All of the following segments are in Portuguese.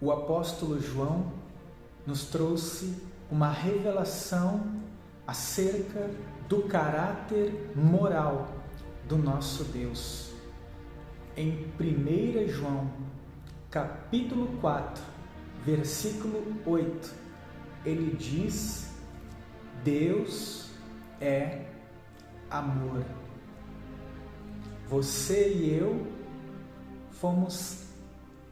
o apóstolo João nos trouxe uma revelação acerca do caráter moral do nosso Deus. Em 1 João, capítulo 4, versículo 8, ele diz: Deus é amor. Você e eu fomos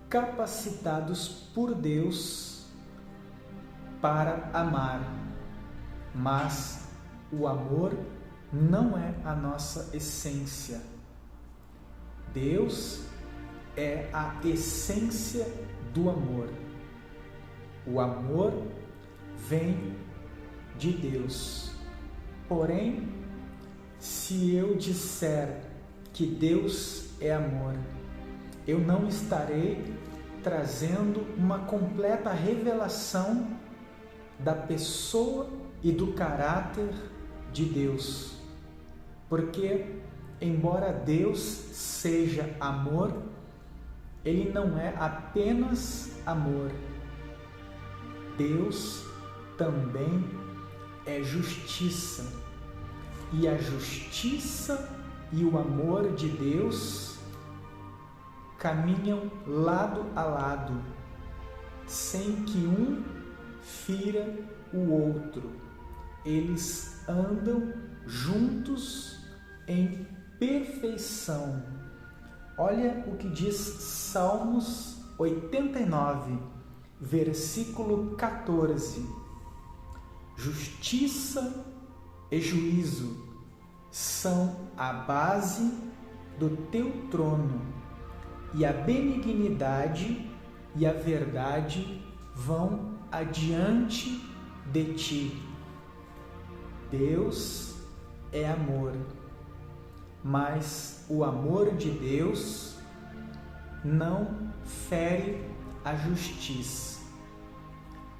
capacitados por Deus para amar, mas o amor não é a nossa essência. Deus é a essência do amor. O amor vem de Deus. Porém, se eu disser que Deus é amor, eu não estarei trazendo uma completa revelação da pessoa e do caráter de Deus. Porque, embora Deus seja amor, Ele não é apenas amor. Deus também é justiça. E a justiça e o amor de Deus caminham lado a lado, sem que um fira o outro. Eles andam juntos em perfeição. Olha o que diz Salmos 89, versículo 14. Justiça e juízo são a base do teu trono, e a benignidade e a verdade vão adiante de ti. Deus é amor, mas o amor de Deus não fere a justiça.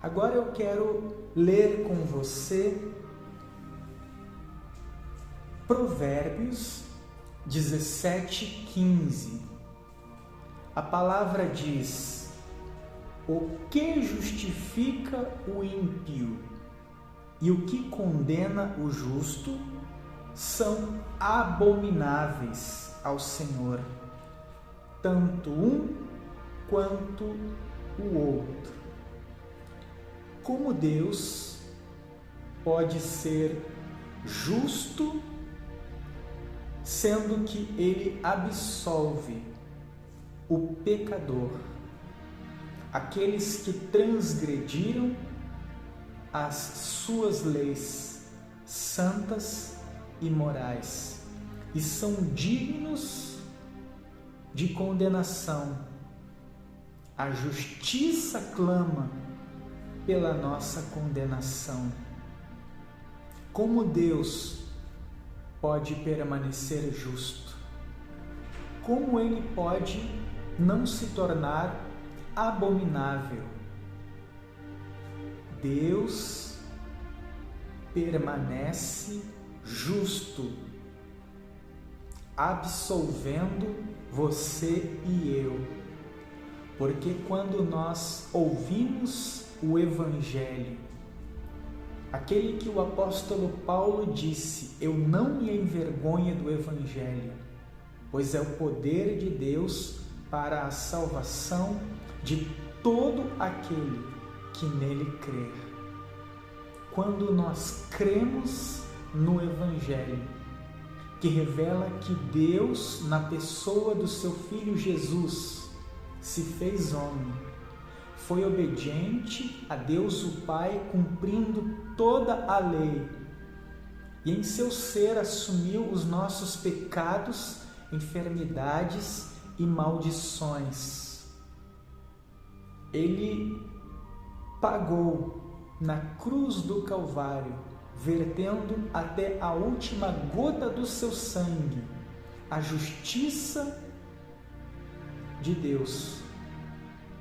Agora eu quero ler com você Provérbios 17:15. A palavra diz: o que justifica o ímpio e o que condena o justo são abomináveis ao Senhor, tanto um quanto o outro. Como Deus pode ser justo, sendo que Ele absolve o pecador, aqueles que transgrediram as suas leis santas e morais e são dignos de condenação. A justiça clama pela nossa condenação. Como Deus pode permanecer justo? Como Ele pode não se tornar abominável? Deus permanece justo, absolvendo você e eu. Porque quando nós ouvimos o Evangelho, aquele que o apóstolo Paulo disse: eu não me envergonho do Evangelho, pois é o poder de Deus para a salvação de todo aquele que nele crer. Quando nós cremos no Evangelho, que revela que Deus, na pessoa do seu Filho Jesus, se fez homem, foi obediente a Deus o Pai, cumprindo toda a lei, e em seu ser assumiu os nossos pecados, enfermidades e maldições. Ele pagou na cruz do Calvário, vertendo até a última gota do seu sangue a justiça de Deus,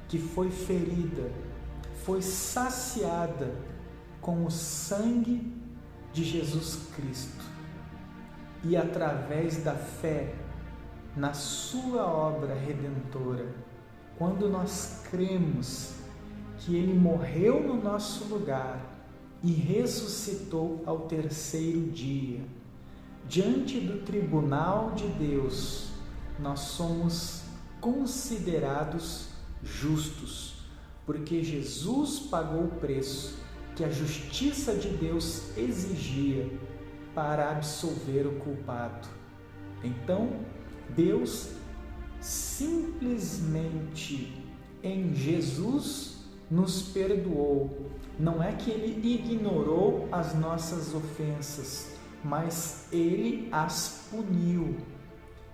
que foi ferida, foi saciada com o sangue de Jesus Cristo. E através da fé na sua obra redentora, quando nós cremos que Ele morreu no nosso lugar e ressuscitou ao terceiro dia, diante do tribunal de Deus, nós somos considerados justos, porque Jesus pagou o preço que a justiça de Deus exigia para absolver o culpado. Então, Deus simplesmente em Jesus nos perdoou. Não é que Ele ignorou as nossas ofensas, mas Ele as puniu,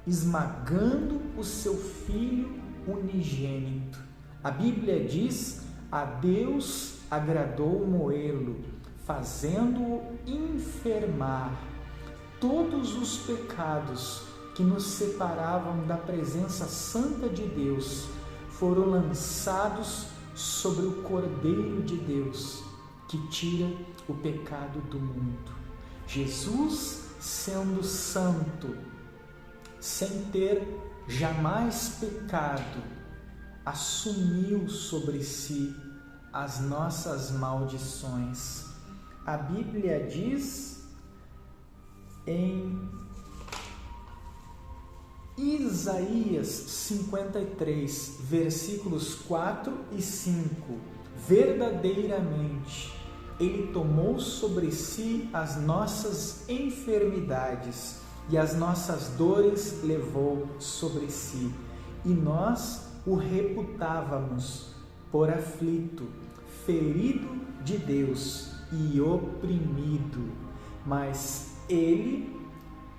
esmagando o seu Filho unigênito. A Bíblia diz: a Deus agradou moê-lo, fazendo-o enfermar. Todos os pecados que nos separavam da presença santa de Deus foram lançados sobre o Cordeiro de Deus, que tira o pecado do mundo. Jesus, sendo santo, sem ter jamais pecado, assumiu sobre si as nossas maldições. A Bíblia diz em Isaías 53, versículos 4 e 5: verdadeiramente Ele tomou sobre si as nossas enfermidades e as nossas dores levou sobre si, e nós o reputávamos por aflito, ferido de Deus e oprimido. Mas Ele,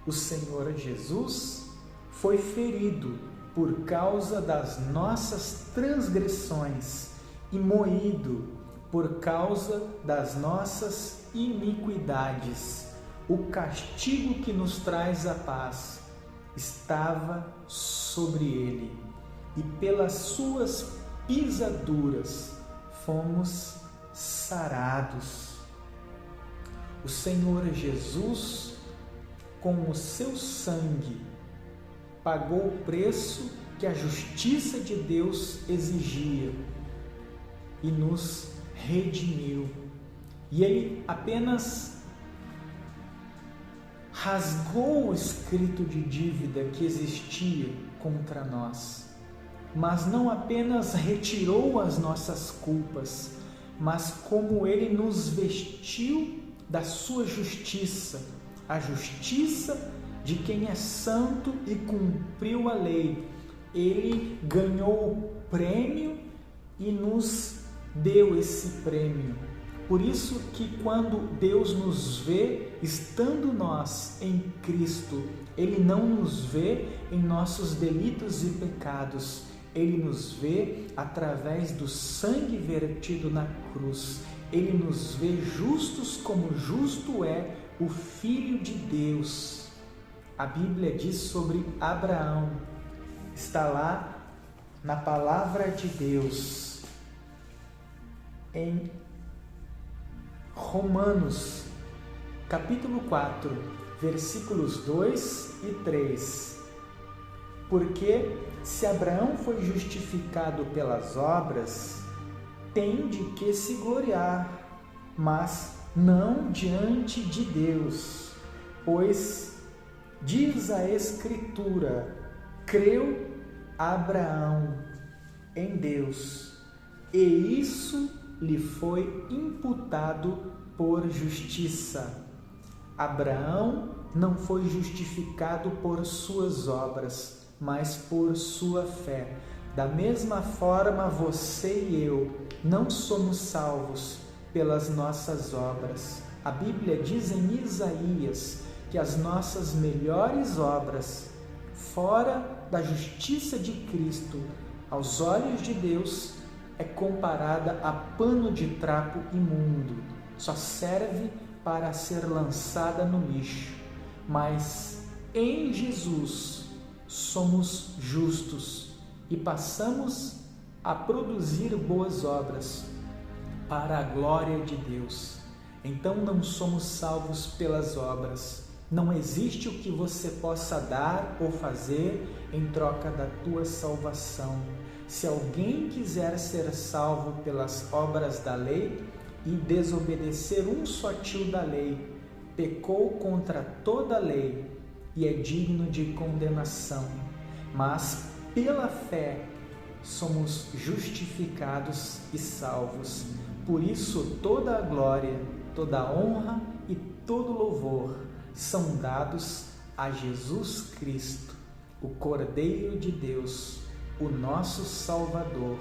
o Senhor Jesus, foi ferido por causa das nossas transgressões e moído por causa das nossas iniquidades. O castigo que nos traz a paz estava sobre Ele, e pelas suas pisaduras fomos sarados. O Senhor Jesus, com o seu sangue, pagou o preço que a justiça de Deus exigia e nos redimiu. E Ele apenas rasgou o escrito de dívida que existia contra nós, mas não apenas retirou as nossas culpas, mas como Ele nos vestiu da sua justiça, a justiça de quem é santo e cumpriu a lei. Ele ganhou o prêmio e nos deu esse prêmio. Por isso que quando Deus nos vê, estando nós em Cristo, Ele não nos vê em nossos delitos e pecados. Ele nos vê através do sangue vertido na cruz. Ele nos vê justos como justo é o Filho de Deus. A Bíblia diz sobre Abraão, está lá na palavra de Deus, em Romanos, capítulo 4, versículos 2 e 3. Porque se Abraão foi justificado pelas obras, tem de que se gloriar, mas não diante de Deus, pois diz a Escritura: creu Abraão em Deus, e isso lhe foi imputado por justiça. Abraão não foi justificado por suas obras, mas por sua fé. Da mesma forma, você e eu não somos salvos pelas nossas obras. A Bíblia diz em Isaías que as nossas melhores obras, fora da justiça de Cristo, aos olhos de Deus, é comparada a pano de trapo imundo, só serve para ser lançada no lixo. Mas em Jesus somos justos e passamos a produzir boas obras para a glória de Deus. Então não somos salvos pelas obras. Não existe o que você possa dar ou fazer em troca da tua salvação. Se alguém quiser ser salvo pelas obras da lei e desobedecer um só tio da lei, pecou contra toda a lei e é digno de condenação. Mas pela fé somos justificados e salvos. Por isso toda a glória, toda a honra e todo louvor são dados a Jesus Cristo, o Cordeiro de Deus, o nosso Salvador.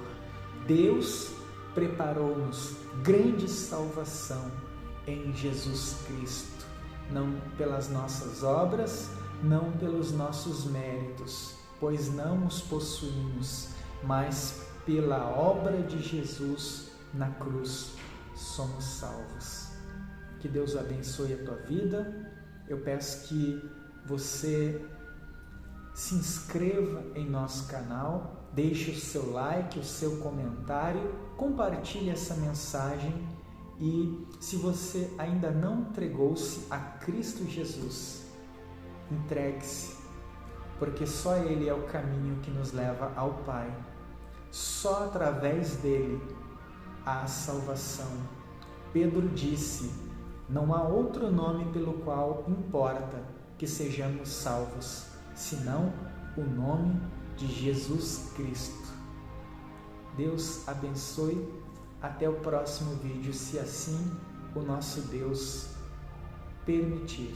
Deus preparou-nos grande salvação em Jesus Cristo, não pelas nossas obras, não pelos nossos méritos, pois não os possuímos, mas pela obra de Jesus na cruz somos salvos. Que Deus abençoe a tua vida. Eu peço que você se inscreva em nosso canal, deixe o seu like, o seu comentário, compartilhe essa mensagem e se você ainda não entregou-se a Cristo Jesus, entregue-se, porque só Ele é o caminho que nos leva ao Pai. Só através dele há salvação. Pedro disse: não há outro nome pelo qual importa que sejamos salvos, senão o nome de Jesus Cristo. Deus abençoe. Até o próximo vídeo, se assim o nosso Deus permitir.